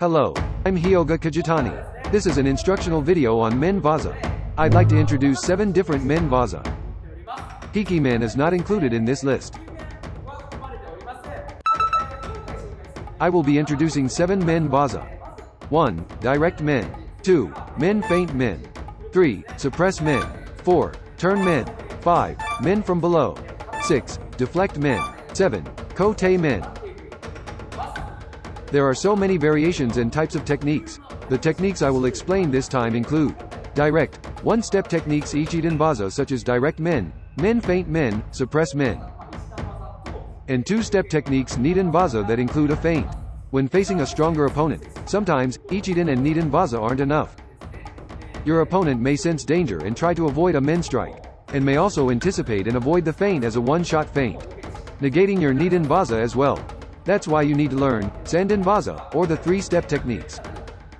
Hello, I'm Hyoga Kajitani. This is an instructional video on Men-waza. I'd like to introduce 7 different Men-waza. Kote Men is not included in this list. I will be introducing 7 Men-waza. 1. Direct Men. 2. Feint Men. 3. Suppress Men. 4. Turn Men. 5. Men from below. 6. Deflect Men. 7. Kote Men. There are so many variations and types of techniques. The techniques I will explain this time include direct, one-step techniques Ippon such as direct men, Feint Men, suppress men, and two-step techniques Men-waza that include a feint. When facing a stronger opponent, sometimes Ippon and Men-waza aren't enough. Your opponent may sense danger and try to avoid a men strike, and may also anticipate and avoid the feint as a one-shot feint, negating your Men-waza as well. That's why you need to learn Men-waza, or the 3-step techniques.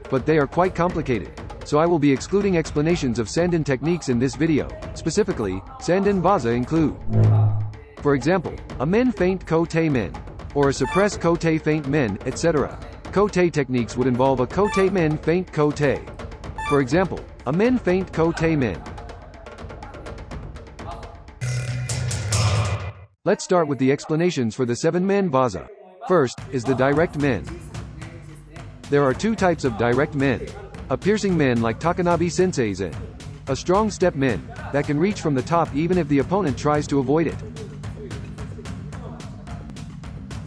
But they are quite complicated, so I will be excluding explanations of Men techniques in this video. Specifically, Men-waza include, for example, a men feint Kote Men, or a suppress Kote Feint Men, etc. Kote techniques would involve a Kote Men feint Kote. For example, a men feint Kote Men. Let's start with the explanations for the 7 Men-waza. First, is the direct men. There are 2 types of direct men. A piercing men like Takanabe Sensei's and a strong step men, that can reach from the top even if the opponent tries to avoid it.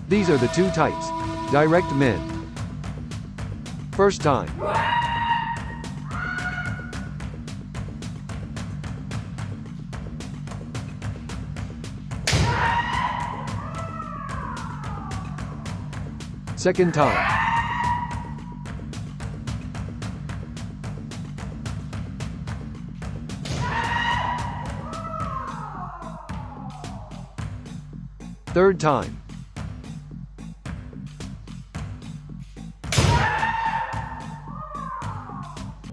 These are the 2 types. Direct men. First time. Second time. Third time.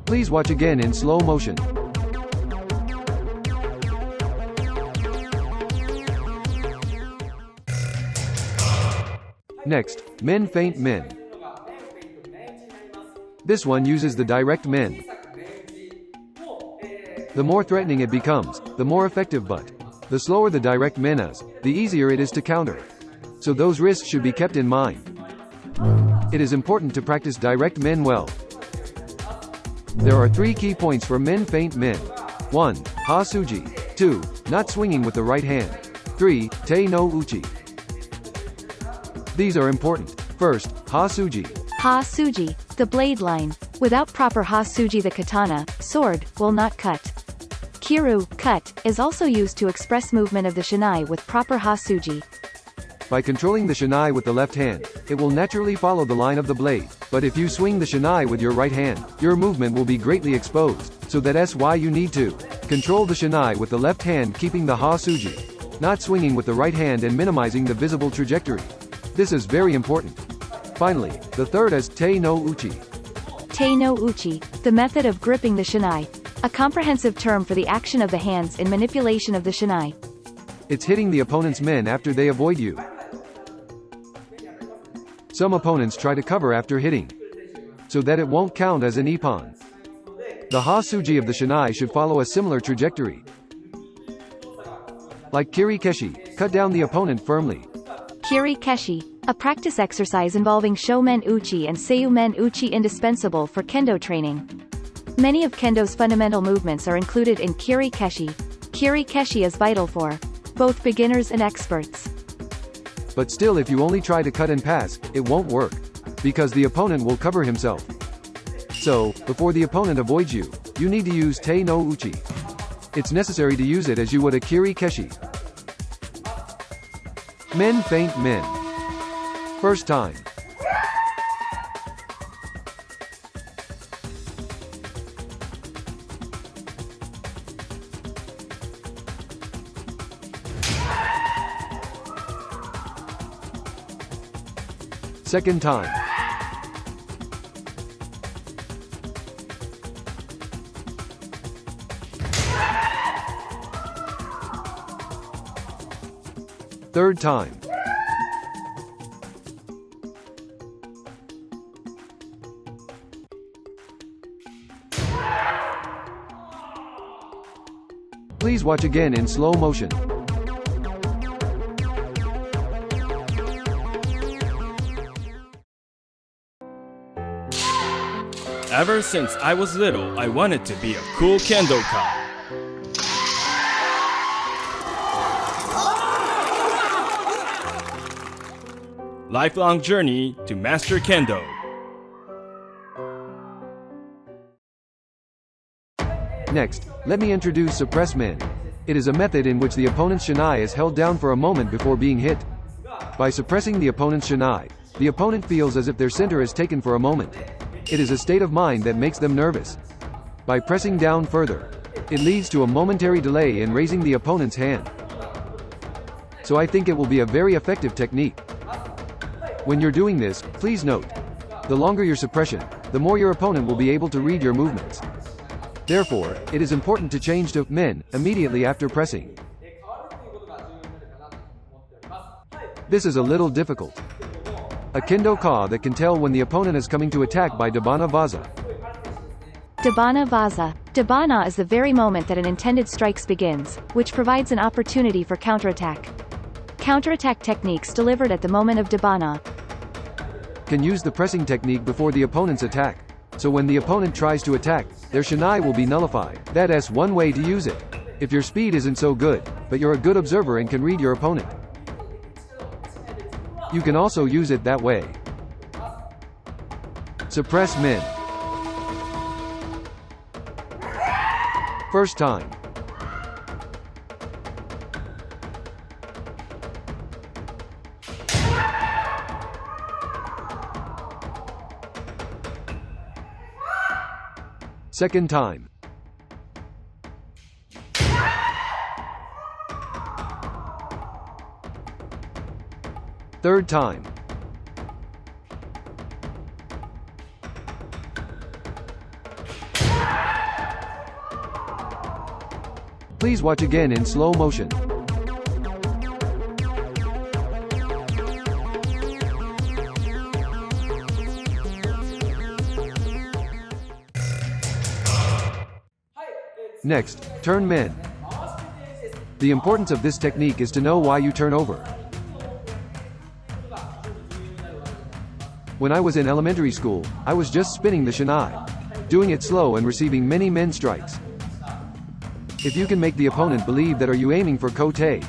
Please watch again in slow motion. Next, men feint men. This one uses the direct men. The more threatening it becomes, the more effective, but the slower the direct men is, the easier it is to counter. So those risks should be kept in mind. It is important to practice direct men well. There are 3 key points for men feint men. 1. Ha-suji. 2. Not swinging with the right hand. 3. Te no uchi. These are important. First, ha-suji. Ha-suji, the blade line. Without proper ha-suji, the katana, sword, will not cut. Kiru, cut, is also used to express movement of the shinai with proper ha-suji. By controlling the shinai with the left hand, it will naturally follow the line of the blade. But if you swing the shinai with your right hand, your movement will be greatly exposed. So that's why you need to control the shinai with the left hand, keeping the ha-suji, not swinging with the right hand and minimizing the visible trajectory. This is very important. Finally, the third is te no uchi. Te no uchi, the method of gripping the shinai. A comprehensive term for the action of the hands in manipulation of the shinai. It's hitting the opponent's men after they avoid you. Some opponents try to cover after hitting, so that it won't count as an ippon. The ha-suji of the shinai should follow a similar trajectory. Like kiri keshi, cut down the opponent firmly. Kiri keshi, a practice exercise involving shomen uchi and seiyu uchi, indispensable for kendo training. Many of kendo's fundamental movements are included in kiri keshi. Kiri keshi is vital for both beginners and experts. But still, if you only try to cut and pass, it won't work, because the opponent will cover himself. So, before the opponent avoids you, you need to use te no uchi. It's necessary to use it as you would a kiri keshi. Men feint men. First time. Second time. Third time. Please watch again in slow motion. Ever since I was little, I wanted to be a cool kendo ka. Lifelong journey to master kendo. Next, let me introduce Suppress Men. It is a method in which the opponent's shinai is held down for a moment before being hit. By suppressing the opponent's shinai, the opponent feels as if their center is taken for a moment. It is a state of mind that makes them nervous. By pressing down further, it leads to a momentary delay in raising the opponent's hand. So I think it will be a very effective technique. When you're doing this, please note, the longer your suppression, the more your opponent will be able to read your movements. Therefore, it is important to change to men immediately after pressing. This is a little difficult. A kendo ka that can tell when the opponent is coming to attack by Dabana Vaza. Dabana Vaza. Dabana is the very moment that an intended strike begins, which provides an opportunity for counterattack. Counterattack techniques delivered at the moment of Dabana can use the pressing technique before the opponent's attack. So when the opponent tries to attack, their shinai will be nullified. That's one way to use it. If your speed isn't so good, but you're a good observer and can read your opponent, you can also use it that way. Suppress Men. First time. Second time. Third time. Please watch again in slow motion. Next, turn men. The importance of this technique is to know why you turn over. When I was in elementary school, I was just spinning the shinai, doing it slow and receiving many men strikes. If you can make the opponent believe that are you aiming for kote,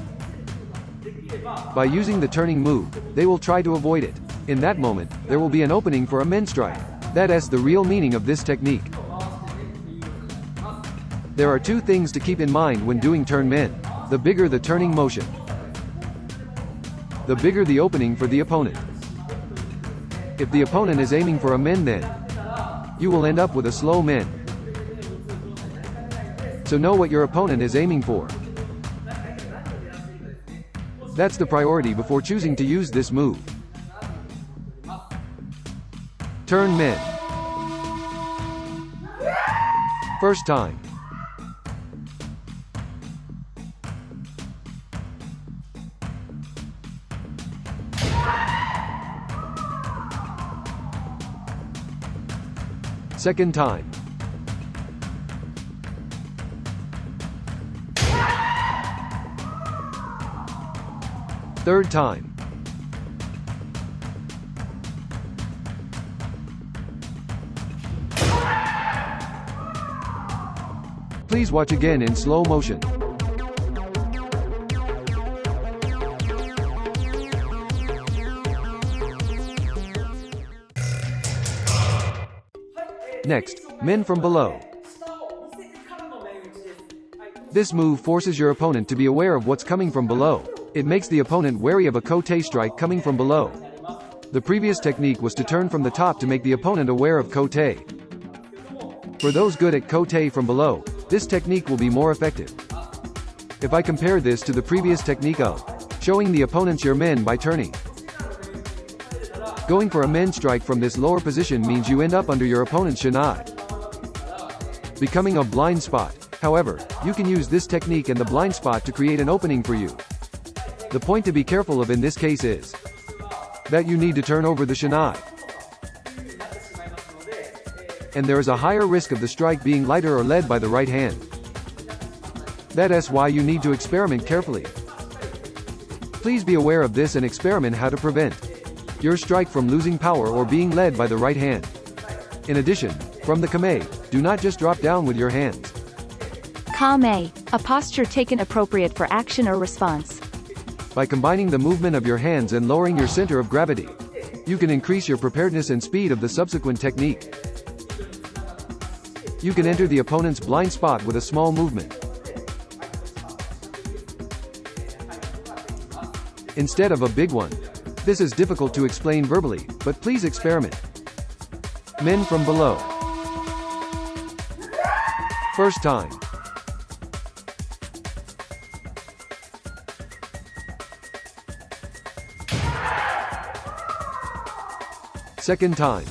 by using the turning move, they will try to avoid it. In that moment, there will be an opening for a men strike. That's the real meaning of this technique. There are two things to keep in mind when doing turn men. The bigger the turning motion, the bigger the opening for the opponent. If the opponent is aiming for a men, then you will end up with a slow men. So know what your opponent is aiming for. That's the priority before choosing to use this move. Turn men. First time. Second time. Third time. Please watch again in slow motion. Next, men from below. This move forces your opponent to be aware of what's coming from below. It makes the opponent wary of a kote strike coming from below. The previous technique was to turn from the top to make the opponent aware of kote. For those good at kote from below, this technique will be more effective. If I compare this to the previous technique of showing the opponents your men by turning, going for a men strike from this lower position means you end up under your opponent's shinai, becoming a blind spot. However, you can use this technique and the blind spot to create an opening for you. The point to be careful of in this case is that you need to turn over the shinai, and there is a higher risk of the strike being lighter or led by the right hand. That's why you need to experiment carefully. Please be aware of this and experiment how to prevent your strike from losing power or being led by the right hand. In addition, from the kame, do not just drop down with your hands. Kame, a posture taken appropriate for action or response. By combining the movement of your hands and lowering your center of gravity, you can increase your preparedness and speed of the subsequent technique. You can enter the opponent's blind spot with a small movement, instead of a big one. This is difficult to explain verbally, but please experiment. Men from below. First time. Second time.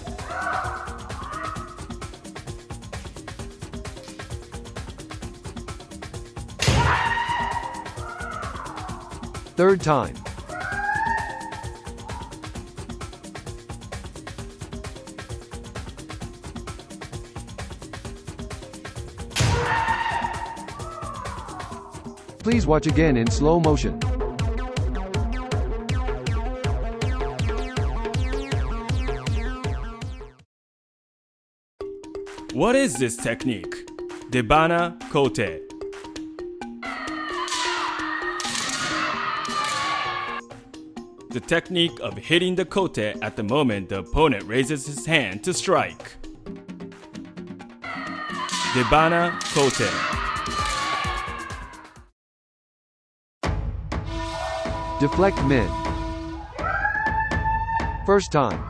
Third time. Please watch again in slow motion. What is this technique? Debana Kote. The technique of hitting the kote at the moment the opponent raises his hand to strike. Debana Kote. Deflect Men. First time.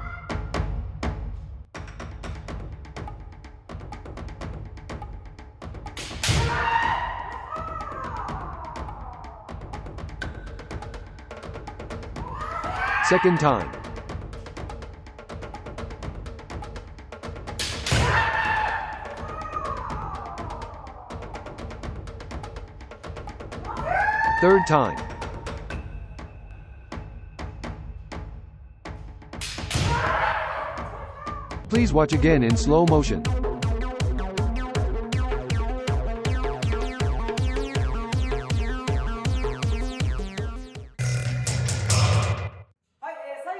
Second time. Third time. Please watch again in slow motion.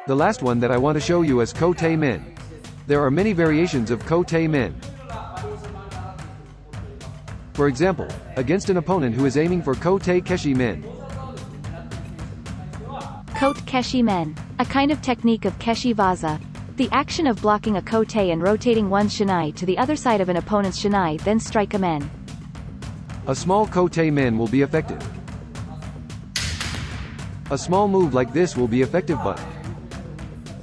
The last one that I want to show you is Kote Men. There are many variations of Kote Men. For example, against an opponent who is aiming for Kote Men. Kote Men, a kind of technique of keshi-waza. The action of blocking a kote and rotating one's shinai to the other side of an opponent's shinai, then strike a men. A small Kote Men will be effective. A small move like this will be effective, but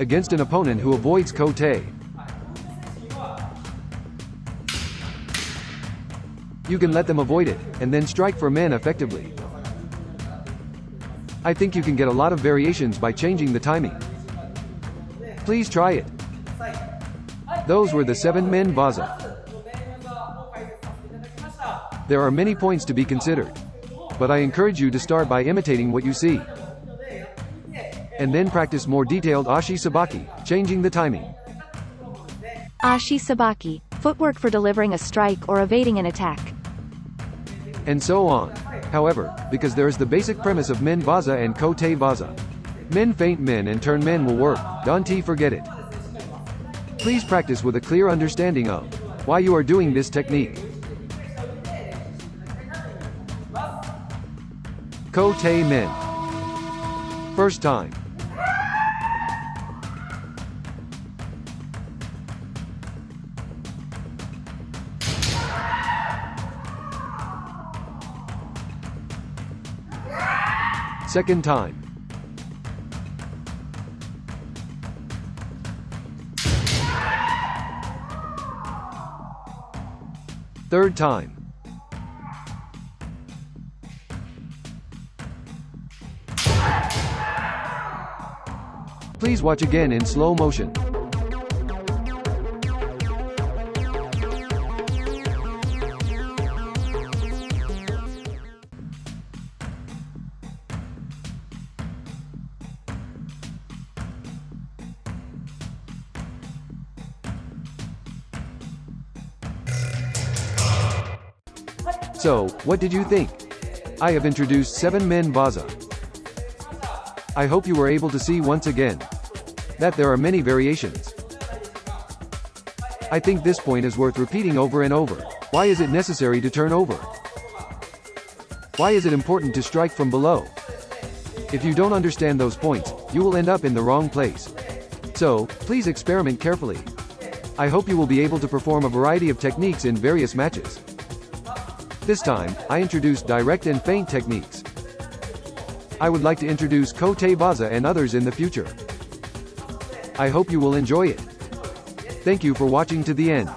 against an opponent who avoids kote, you can let them avoid it, and then strike for men effectively. I think you can get a lot of variations by changing the timing. Please try it. Those were the 7 men-waza. There are many points to be considered, but I encourage you to start by imitating what you see, and then practice more detailed ashi sabaki, changing the timing. Ashi sabaki, footwork for delivering a strike or evading an attack. And so on. However, because there is the basic premise of men-waza and kote-waza, men feint men and turn men will work, don't forget it. Please practice with a clear understanding of why you are doing this technique. Kote Men. First time. Second time. Third time. Please watch again in slow motion. So, what did you think? I have introduced 7 Men-waza. I hope you were able to see once again that there are many variations. I think this point is worth repeating over and over. Why is it necessary to turn over? Why is it important to strike from below? If you don't understand those points, you will end up in the wrong place. So, please experiment carefully. I hope you will be able to perform a variety of techniques in various matches. This time, I introduced direct and feint techniques. I would like to introduce Kote Men and others in the future. I hope you will enjoy it. Thank you for watching to the end.